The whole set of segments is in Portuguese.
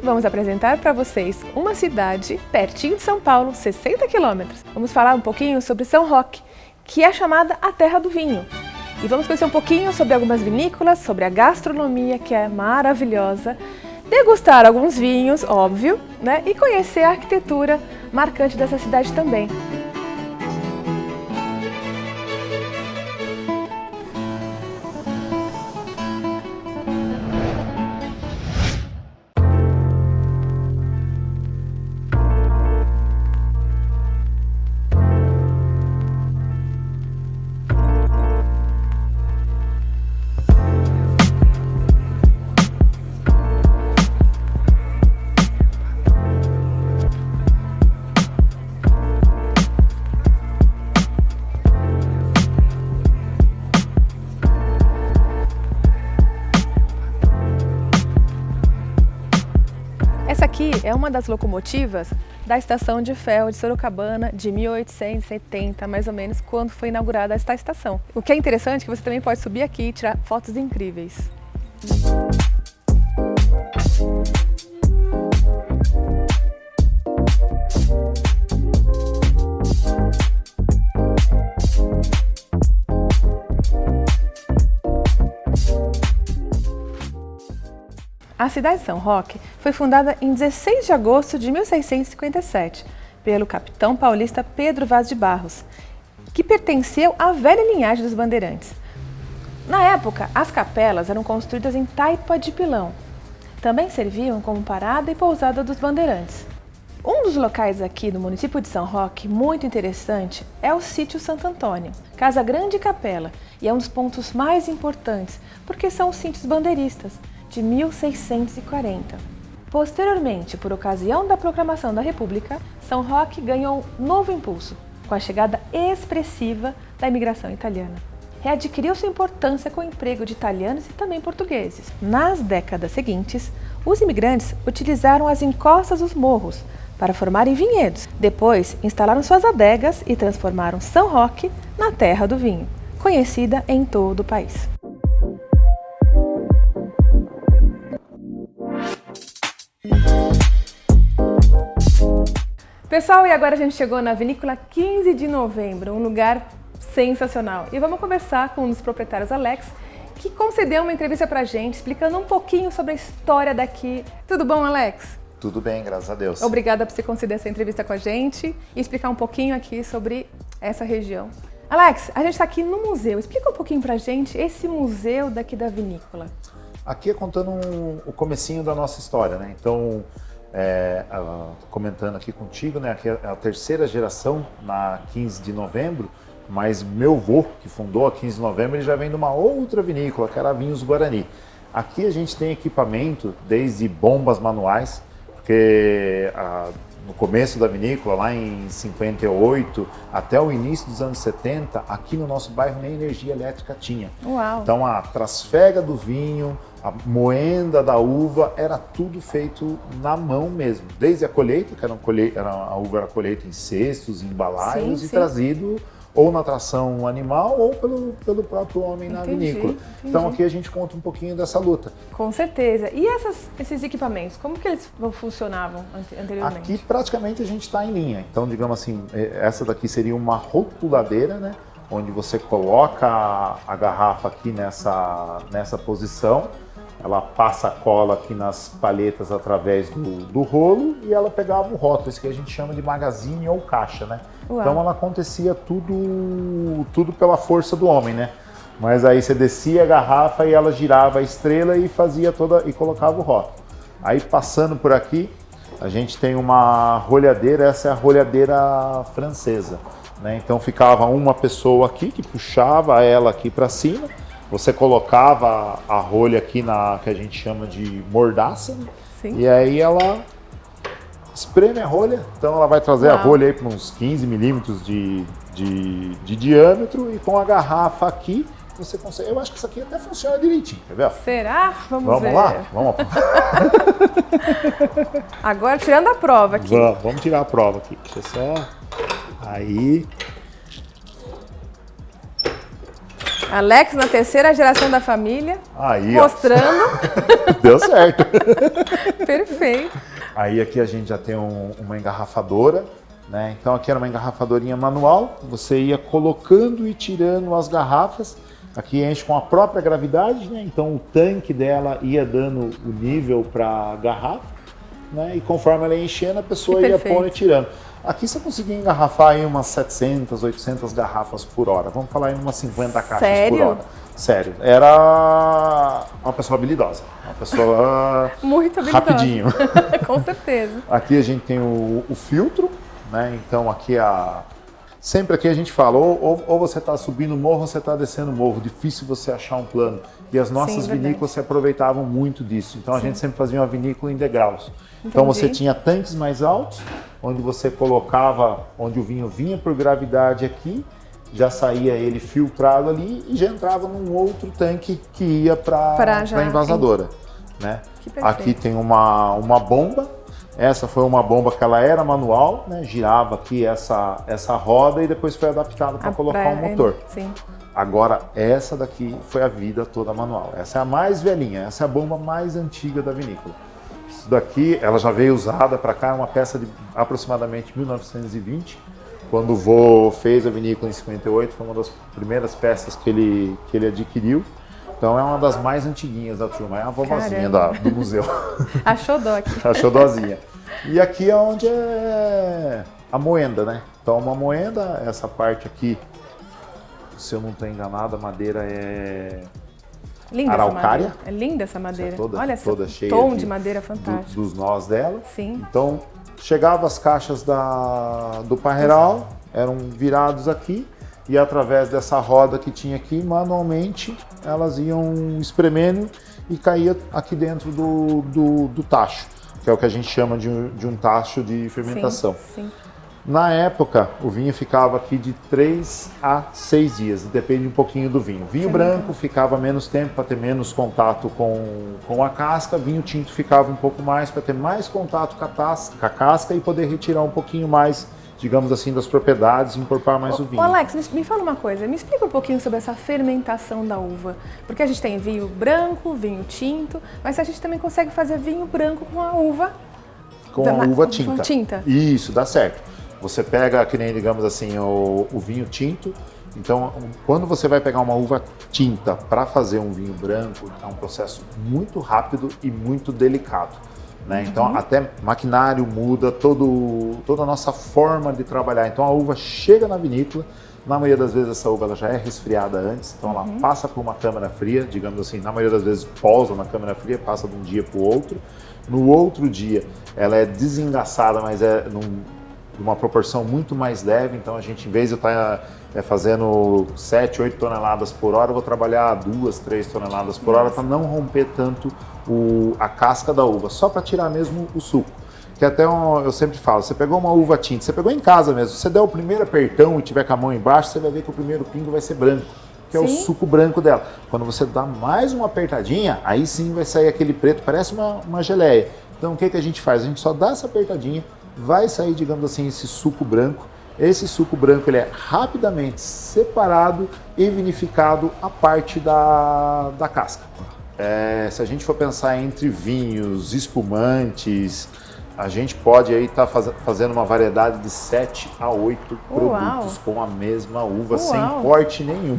vamos apresentar para vocês uma cidade pertinho de São Paulo, 60 quilômetros. Vamos falar um pouquinho sobre São Roque, que é chamada a terra do vinho. E vamos conhecer um pouquinho sobre algumas vinícolas, sobre a gastronomia, que é maravilhosa, degustar alguns vinhos, óbvio, né? E conhecer a arquitetura marcante dessa cidade também. Essa aqui é uma das locomotivas da estação de ferro de Sorocabana de 1870, mais ou menos, quando foi inaugurada esta estação. O que é interessante é que você também pode subir aqui e tirar fotos incríveis. A cidade de São Roque foi fundada em 16 de agosto de 1657 pelo capitão paulista Pedro Vaz de Barros, que pertenceu à velha linhagem dos bandeirantes. Na época, as capelas eram construídas em taipa de pilão. Também serviam como parada e pousada dos bandeirantes. Um dos locais aqui no município de São Roque, muito interessante, é o sítio Santo Antônio, Casa Grande e Capela, e é um dos pontos mais importantes, porque são os sítios bandeiristas, de 1640. Posteriormente, por ocasião da proclamação da República, São Roque ganhou um novo impulso, com a chegada expressiva da imigração italiana. Readquiriu sua importância com o emprego de italianos e também portugueses. Nas décadas seguintes, os imigrantes utilizaram as encostas dos morros para formarem vinhedos. Depois, instalaram suas adegas e transformaram São Roque na terra do vinho, conhecida em todo o país. Pessoal, e agora a gente chegou na Vinícola 15 de Novembro, um lugar sensacional. E vamos conversar com um dos proprietários, Alex, que concedeu uma entrevista pra gente, explicando um pouquinho sobre a história daqui. Tudo bom, Alex? Tudo bem, graças a Deus. Obrigada por você conceder essa entrevista com a gente e explicar um pouquinho aqui sobre essa região. Alex, a gente está aqui no museu. Explica um pouquinho pra gente esse museu daqui da vinícola. Aqui é contando o comecinho da nossa história, né? Então, comentando aqui contigo, né? Aqui é a terceira geração na 15 de novembro, mas meu avô, que fundou a 15 de novembro, ele já vem de uma outra vinícola, que era a Vinhos Guarani. Aqui a gente tem equipamento desde bombas manuais, porque no começo da vinícola, lá em 58, até o início dos anos 70, aqui no nosso bairro nem energia elétrica tinha. Uau. Então a trasfega do vinho, a moenda da uva, era tudo feito na mão mesmo. Desde a colheita, que a uva era colheita em cestos, em balaios e trazido ou na tração animal ou pelo próprio homem na vinícola. Entendi. Então aqui a gente conta um pouquinho dessa luta. Com certeza. E esses equipamentos, como que eles funcionavam anteriormente? Aqui praticamente a gente está em linha. Então, digamos assim, essa daqui seria uma rotuladeira, né? Onde você coloca a garrafa aqui nessa posição, ela passa a cola aqui nas palhetas através do rolo e ela pegava o rótulo, isso que a gente chama de magazine ou caixa, né? Uau. Então ela acontecia tudo pela força do homem, né? Mas aí você descia a garrafa e ela girava a estrela e fazia e colocava o rótulo. Aí passando por aqui, a gente tem uma rolhadeira, essa é a rolhadeira francesa, né? Então ficava uma pessoa aqui que puxava ela aqui para cima. Você colocava a rolha aqui que a gente chama de mordaça, né? Sim. E aí ela espreme a rolha, então ela vai trazer a rolha aí para uns 15 milímetros de diâmetro e com a garrafa aqui você consegue. Eu acho que isso aqui até funciona direitinho, quer ver? Será? Vamos ver. Lá? Vamos lá. Agora tirando a prova aqui. Vamos tirar a prova aqui. Deixa só. Aí. Alex na terceira geração da família, Aí, mostrando. Deu certo. Perfeito. Aí aqui a gente já tem uma engarrafadora, né? Então aqui era uma engarrafadorinha manual, você ia colocando e tirando as garrafas. Aqui enche com a própria gravidade, né? Então o tanque dela ia dando o nível para a garrafa, né? E conforme ela ia enchendo, a pessoa ia pondo e tirando. Aqui você conseguia engarrafar aí umas 700, 800 garrafas por hora. Vamos falar em umas 50 caixas por hora. Sério. Era uma pessoa habilidosa. Uma pessoa muito habilidosa. Rapidinho. Com certeza. Aqui a gente tem o filtro, né? Então aqui sempre aqui a gente fala, ou você está subindo morro ou você está descendo morro. Difícil você achar um plano. E as nossas vinícolas se aproveitavam muito disso. Então a gente sempre fazia uma vinícola em degraus. Então você tinha tanques mais altos, onde você colocava, onde o vinho vinha por gravidade aqui, já saía ele filtrado ali e já entrava num outro tanque que ia para a envasadora. Né? Aqui tem uma bomba. Essa foi uma bomba que ela era manual, né? Girava aqui essa roda e depois foi adaptada para colocar um motor. Sim. Agora, essa daqui foi a vida toda manual. Essa é a mais velhinha, essa é a bomba mais antiga da vinícola. Isso daqui, ela já veio usada para cá, é uma peça de aproximadamente 1920. Quando o vô fez a vinícola em 58, foi uma das primeiras peças que ele adquiriu. Então é uma das mais antiguinhas da turma, é a vovozinha do museu. A xodó aqui. A xodózinha. E aqui é onde é a moenda, né? Então uma moenda, essa parte aqui, se eu não estou enganado, a madeira é linda araucária. É linda essa madeira. Olha essa toda cheia tom de madeira fantástico. Dos nós dela. Sim. Então chegava as caixas do parreiral, eram virados aqui. E através dessa roda que tinha aqui, manualmente, elas iam espremendo e caía aqui dentro do tacho, que é o que a gente chama de um tacho de fermentação. Sim. Na época, o vinho ficava aqui de 3 a 6 dias, depende um pouquinho do vinho. Vinho branco ficava menos tempo para ter menos contato com a casca, vinho tinto ficava um pouco mais para ter mais contato com a casca e poder retirar um pouquinho mais, digamos assim, das propriedades e incorporar mais o vinho. Alex, me fala uma coisa, me explica um pouquinho sobre essa fermentação da uva. Porque a gente tem vinho branco, vinho tinto, mas a gente também consegue fazer vinho branco com a uva... Com a uva tinta. Com tinta. Isso, dá certo. Você pega, que nem, digamos assim, o vinho tinto. Então, quando você vai pegar uma uva tinta para fazer um vinho branco, é um processo muito rápido e muito delicado. Né? Então, até maquinário muda, toda a nossa forma de trabalhar. Então, a uva chega na vinícola, na maioria das vezes essa uva ela já é resfriada antes, então ela passa por uma câmara fria, digamos assim, na maioria das vezes pousa na câmara fria, passa de um dia para o outro. No outro dia, ela é desengaçada, mas é numa proporção muito mais leve, então a gente, em vez de estar fazendo 7, 8 toneladas por hora, eu vou trabalhar 2, 3 toneladas por hora para não romper tanto a casca da uva, só para tirar mesmo o suco. Que até eu sempre falo, você pegou uma uva tinta, você pegou em casa mesmo, se você der o primeiro apertão e tiver com a mão embaixo, você vai ver que o primeiro pingo vai ser branco, que é o suco branco dela. Quando você dá mais uma apertadinha, aí sim vai sair aquele preto, parece uma geleia. Então o que a gente faz? A gente só dá essa apertadinha, vai sair, digamos assim, esse suco branco. Esse suco branco ele é rapidamente separado e vinificado a parte da casca. Se a gente for pensar entre vinhos, espumantes, a gente pode aí estar fazendo uma variedade de 7 a 8 produtos com a mesma uva, sem corte nenhum.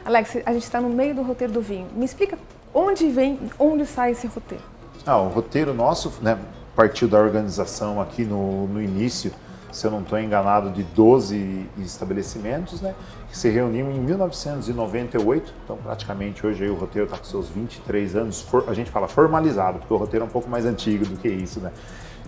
Alex, a gente está no meio do roteiro do vinho. Me explica onde sai esse roteiro? O roteiro nosso, né, partiu da organização aqui no início, se eu não estou enganado, de 12 estabelecimentos, né, que se reuniam em 1998, então praticamente hoje aí o roteiro está com seus 23 anos, a gente fala formalizado, porque o roteiro é um pouco mais antigo do que isso, né?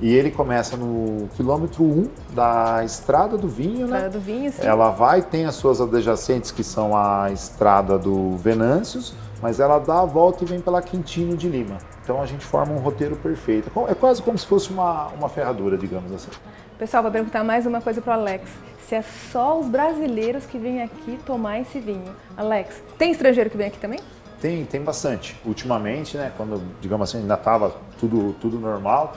E ele começa no quilômetro 1 da Estrada do Vinho, né? Estrada do Vinho, sim. Ela tem as suas adjacentes, que são a Estrada do Venâncios, mas ela dá a volta e vem pela Quintino de Lima. Então a gente forma um roteiro perfeito. É quase como se fosse uma ferradura, digamos assim. Pessoal, vou perguntar mais uma coisa para o Alex. Se é só os brasileiros que vêm aqui tomar esse vinho. Alex, tem estrangeiro que vem aqui também? Tem bastante. Ultimamente, né, quando, digamos assim, ainda estava tudo normal,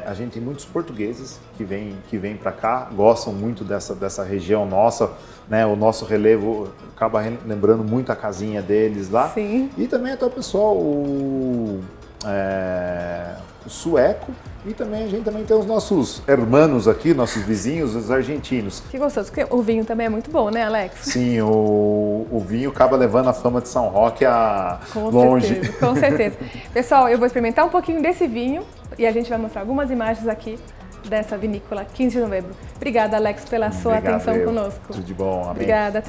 a gente tem muitos portugueses que vêm para cá, gostam muito dessa região nossa, né, o nosso relevo acaba lembrando muito a casinha deles lá. Sim. E também até o pessoal, o sueco, e também a gente também tem os nossos hermanos aqui, nossos vizinhos, os argentinos. Que gostoso, porque o vinho também é muito bom, né, Alex? Sim, o vinho acaba levando a fama de São Roque a longe. Com certeza. Pessoal, eu vou experimentar um pouquinho desse vinho e a gente vai mostrar algumas imagens aqui dessa vinícola 15 de novembro. Obrigada, Alex, pela sua atenção conosco. Tudo de bom, amém. Obrigada.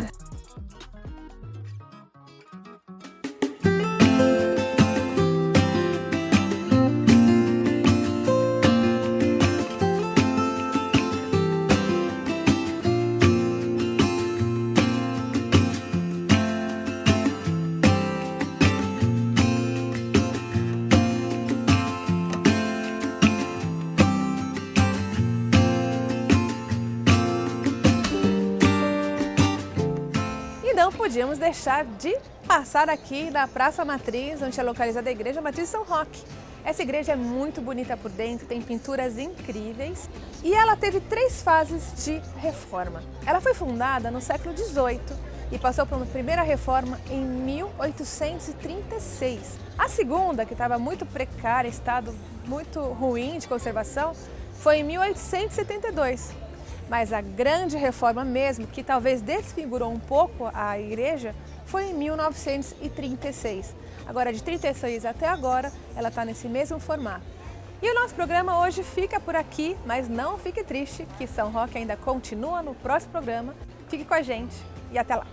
Não podíamos deixar de passar aqui na Praça Matriz, onde é localizada a Igreja Matriz de São Roque. Essa igreja é muito bonita por dentro, tem pinturas incríveis e ela teve 3 fases de reforma. Ela foi fundada no século XVIII e passou por uma primeira reforma em 1836. A segunda, que estava muito precária, estado muito ruim de conservação, foi em 1872. Mas a grande reforma mesmo, que talvez desfigurou um pouco a igreja, foi em 1936. Agora, de 36 até agora, ela está nesse mesmo formato. E o nosso programa hoje fica por aqui, mas não fique triste, que São Roque ainda continua no próximo programa. Fique com a gente e até lá!